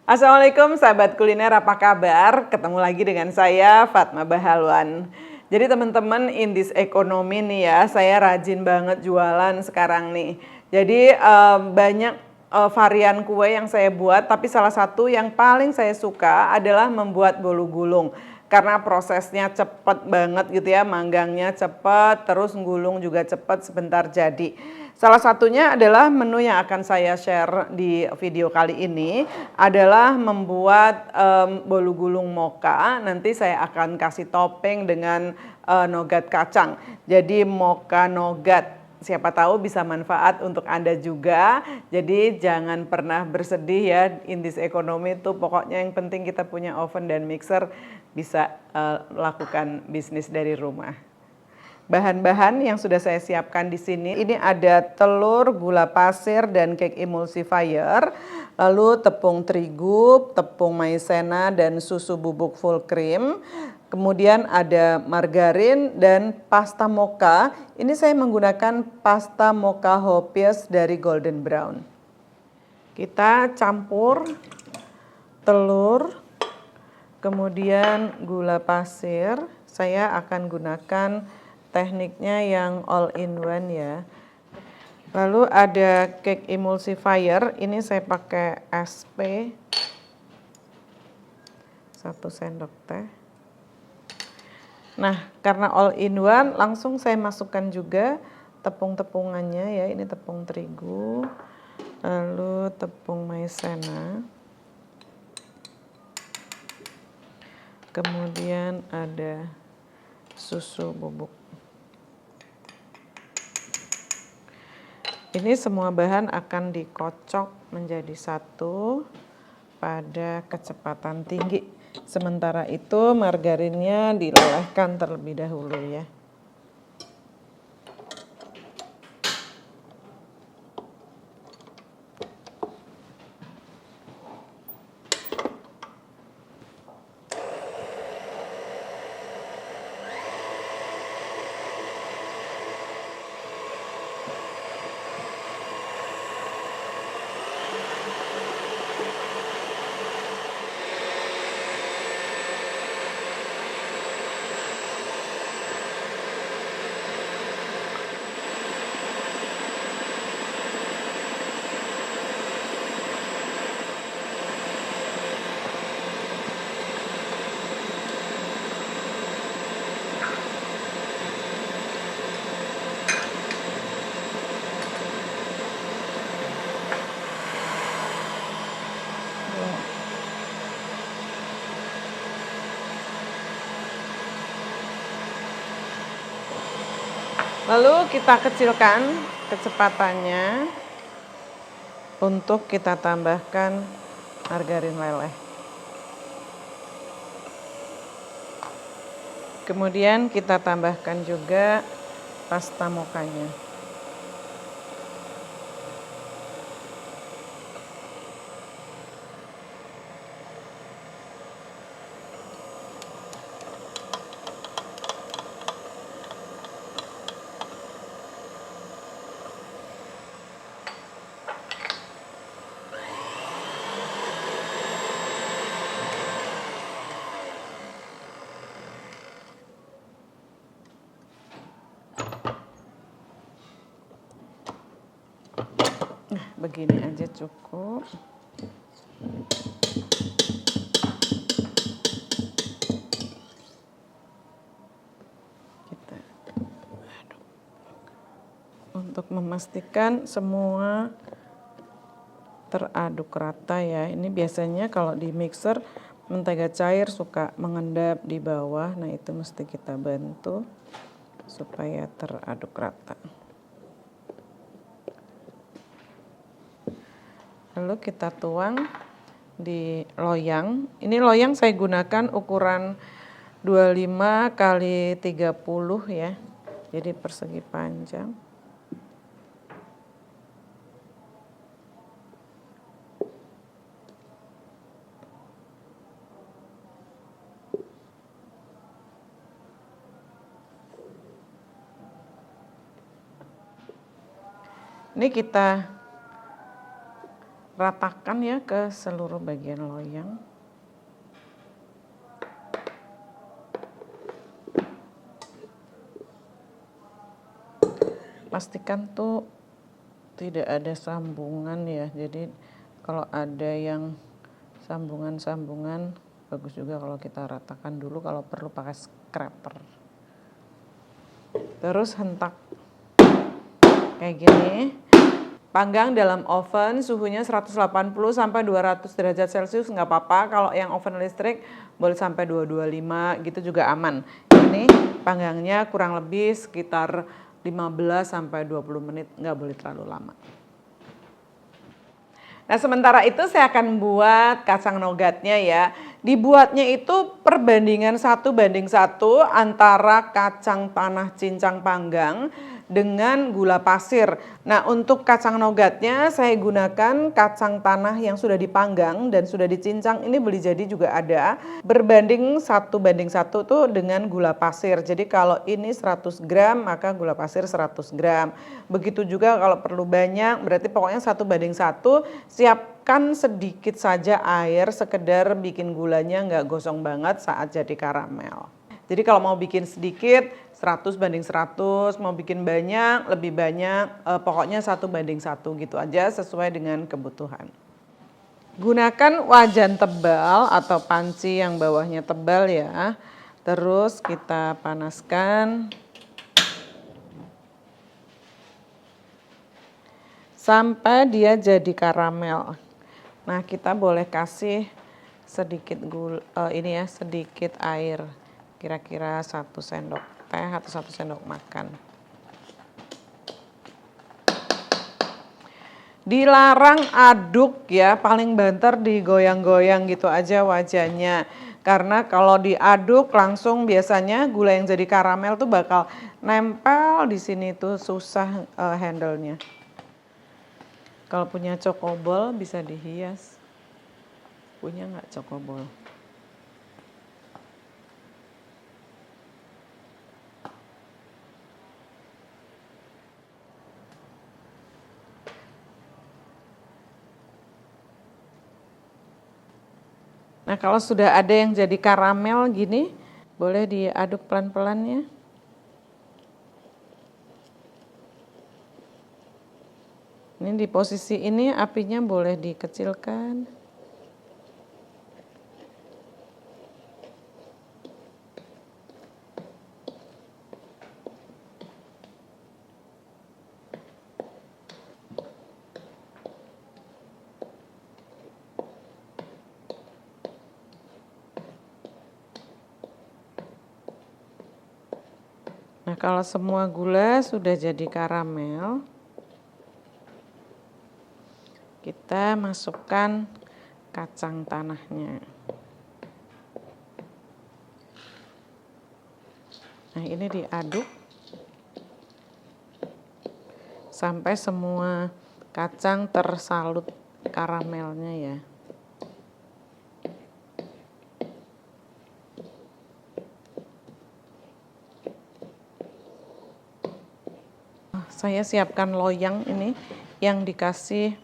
Assalamualaikum sahabat kuliner, apa kabar? Ketemu lagi dengan saya Fatma Bahalwan. Jadi teman-teman, in this economy nih ya, saya rajin banget jualan sekarang nih. Jadi banyak varian kue yang saya buat, tapi salah satu yang paling saya suka adalah membuat bolu gulung. Karena prosesnya cepet banget gitu ya, manggangnya cepet, terus gulung juga cepet, sebentar jadi. Salah satunya adalah menu yang akan saya share di video kali ini adalah membuat bolu gulung mocha. Nanti saya akan kasih topping dengan nougat kacang. Jadi mocha nougat. Siapa tahu bisa manfaat untuk Anda juga. Jadi jangan pernah bersedih ya, in this economy itu pokoknya yang penting kita punya oven dan mixer, bisa lakukan bisnis dari rumah. Bahan-bahan yang sudah saya siapkan di sini, ini ada telur, gula pasir, dan cake emulsifier, lalu tepung terigu, tepung maizena, dan susu bubuk full cream. Kemudian ada margarin dan pasta mocha. Ini saya menggunakan pasta mocha Hoppius dari Golden Brown. Kita campur telur, kemudian gula pasir. Saya akan gunakan tekniknya yang all in one ya. Lalu ada cake emulsifier, ini saya pakai SP 1 sendok teh. Nah, karena all in one, langsung saya masukkan juga tepung-tepungannya ya. Ini tepung terigu, lalu tepung maizena. Kemudian ada susu bubuk. Ini semua bahan akan dikocok menjadi satu pada kecepatan tinggi. Sementara itu margarinnya dilelehkan terlebih dahulu ya. Lalu kita kecilkan kecepatannya untuk kita tambahkan margarin leleh. Kemudian kita tambahkan juga pasta mochanya. Nah, begini aja cukup. Kita aduk. Untuk memastikan semua teraduk rata ya. Ini biasanya kalau di mixer mentega cair suka mengendap di bawah. Nah, itu mesti kita bantu supaya teraduk rata. Lalu kita tuang di loyang. Ini loyang saya gunakan ukuran 25 kali 30 ya. Jadi persegi panjang. Ini kita ratakan ya ke seluruh bagian loyang. Pastikan tuh tidak ada sambungan ya, jadi kalau ada yang sambungan-sambungan bagus juga kalau kita ratakan dulu, kalau perlu pakai scraper. Terus hentak kayak gini. Panggang dalam oven, suhunya 180 sampai 200 derajat Celcius nggak apa-apa. Kalau yang oven listrik boleh sampai 225 gitu juga aman. Ini panggangnya kurang lebih sekitar 15 sampai 20 menit, nggak boleh terlalu lama. Nah, sementara itu saya akan buat kacang nougatnya ya. Dibuatnya itu perbandingan 1:1 antara kacang tanah cincang panggang dengan gula pasir. Nah, untuk kacang nougatnya saya gunakan kacang tanah yang sudah dipanggang dan sudah dicincang. Ini beli jadi juga ada. Berbanding 1:1 tuh dengan gula pasir. Jadi kalau ini 100 gram maka gula pasir 100 gram. Begitu juga kalau perlu banyak, berarti pokoknya 1:1. Siapkan sedikit saja air, sekedar bikin gulanya nggak gosong banget saat jadi karamel. Jadi kalau mau bikin sedikit 100:100, mau bikin banyak lebih banyak, pokoknya 1:1 gitu aja sesuai dengan kebutuhan. Gunakan wajan tebal atau panci yang bawahnya tebal ya. Terus kita panaskan sampai dia jadi karamel. Nah, kita boleh kasih sedikit sedikit air, kira-kira 1 sendok teh atau 1 sendok makan. Dilarang aduk ya, paling banter digoyang-goyang gitu aja wajannya. Karena kalau diaduk langsung biasanya gula yang jadi karamel tuh bakal nempel di sini tuh, susah handle-nya. Kalau punya cokobol bisa dihias. Punya nggak cokobol? Nah, kalau sudah ada yang jadi karamel gini, boleh diaduk pelan-pelan ya. Ini di posisi ini apinya boleh dikecilkan. Nah, kalau semua gula sudah jadi karamel, kita masukkan kacang tanahnya. Nah, ini diaduk sampai semua kacang tersalut karamelnya ya. Saya siapkan loyang ini yang dikasih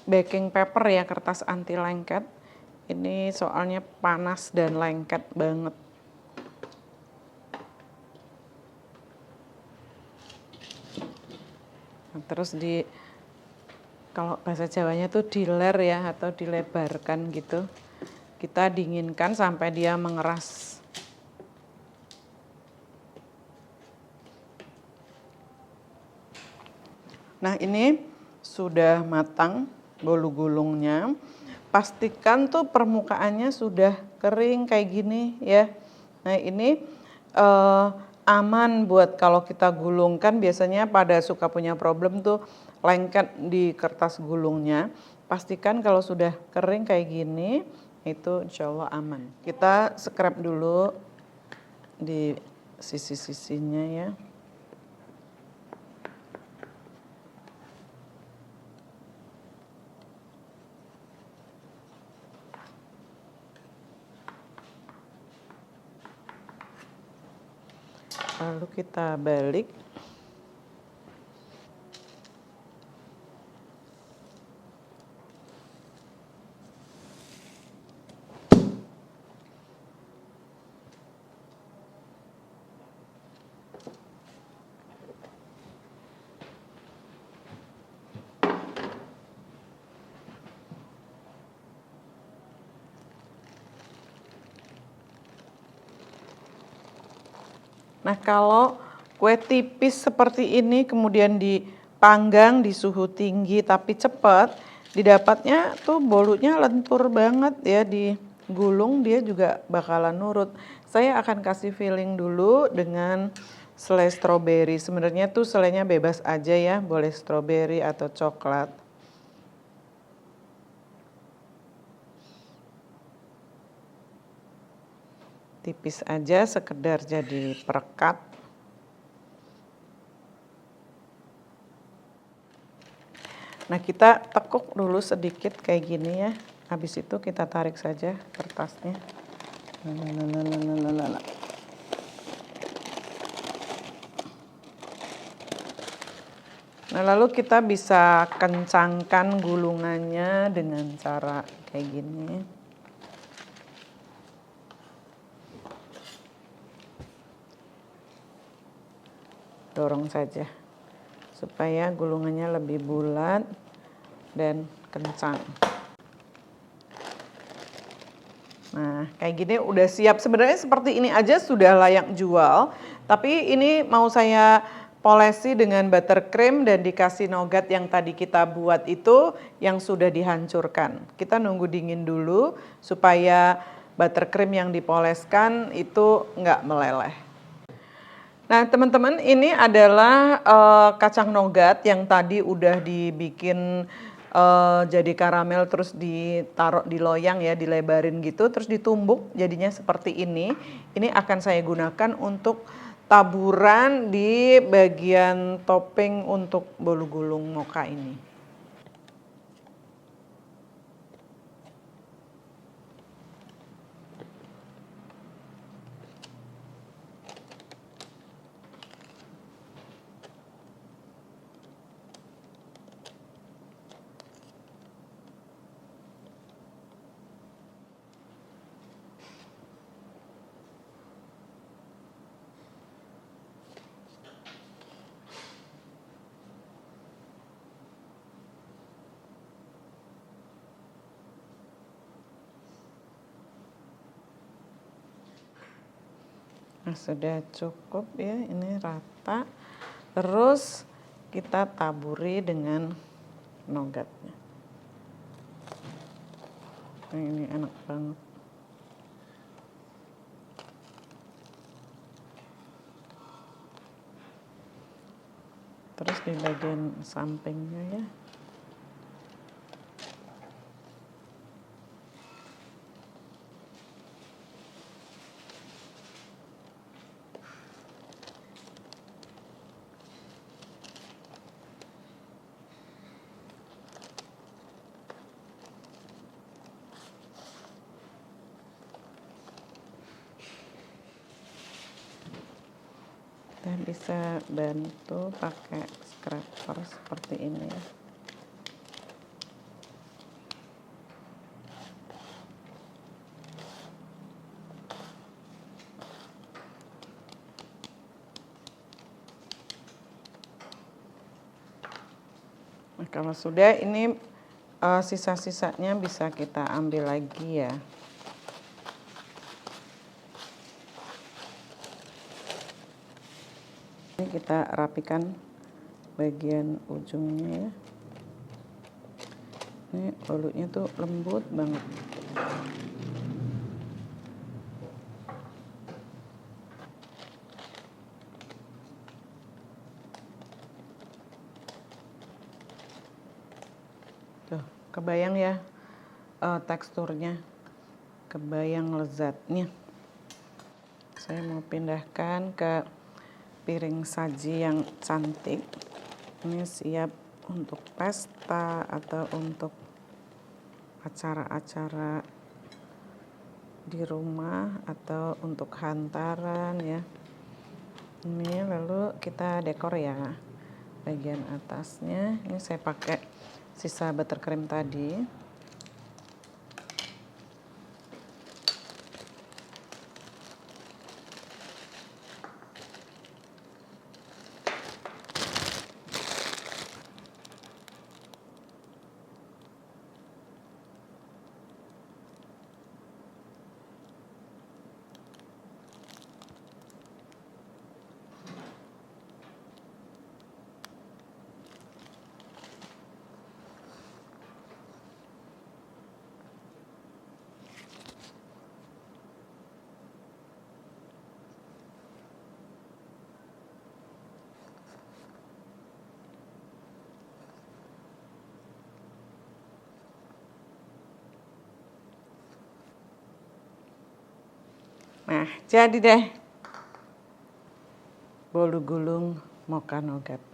baking paper ya, kertas anti lengket. Ini soalnya panas dan lengket banget. Nah, terus kalau bahasa Jawanya tuh diler ya, atau dilebarkan gitu. Kita dinginkan sampai dia mengeras. Nah, ini sudah matang bolu gulungnya. Pastikan tuh permukaannya sudah kering kayak gini ya. Nah, ini aman buat kalau kita gulungkan. Biasanya pada suka punya problem tuh lengket di kertas gulungnya. Pastikan kalau sudah kering kayak gini, itu insya Allah aman. Kita scrap dulu di sisi-sisinya ya. Lalu kita balik. Nah, kalau kue tipis seperti ini kemudian dipanggang di suhu tinggi tapi cepat, didapatnya tuh bolunya lentur banget ya, digulung dia juga bakalan nurut. Saya akan kasih filling dulu dengan selai stroberi. Sebenarnya tuh selainya bebas aja ya, boleh stroberi atau coklat. Tipis aja, sekedar jadi perekat. Nah, kita tekuk dulu sedikit kayak gini ya. Habis itu kita tarik saja kertasnya. Nah, lalu kita bisa kencangkan gulungannya dengan cara kayak gini. Dorong saja supaya gulungannya lebih bulat dan kencang. Nah, kayak gini udah siap. Sebenarnya seperti ini aja sudah layak jual, tapi ini mau saya polesi dengan buttercream dan dikasih nougat yang tadi kita buat itu yang sudah dihancurkan. Kita nunggu dingin dulu supaya buttercream yang dipoleskan itu nggak meleleh. Nah, teman-teman, ini adalah kacang nougat yang tadi udah dibikin jadi karamel, terus ditaruh di loyang ya, dilebarin gitu, terus ditumbuk jadinya seperti ini. Ini akan saya gunakan untuk taburan di bagian topping untuk bolu gulung mocha ini. Nah, sudah cukup ya, ini rata. Terus kita taburi dengan nougatnya. Nah, ini enak banget. Terus di bagian sampingnya ya. Kita bisa bantu pakai scraper seperti ini ya. Nah, kalau sudah ini sisa-sisanya bisa kita ambil lagi ya. Ini kita rapikan bagian ujungnya ya. Ini bolunya tuh lembut banget. Tuh, kebayang ya teksturnya, kebayang lezatnya. Saya mau pindahkan ke piring saji yang cantik. Ini siap untuk pesta atau untuk acara-acara di rumah atau untuk hantaran ya. Ini lalu kita dekor ya bagian atasnya. Ini saya pakai sisa buttercream tadi. Nah, jadi deh. Bolu gulung moka nogat.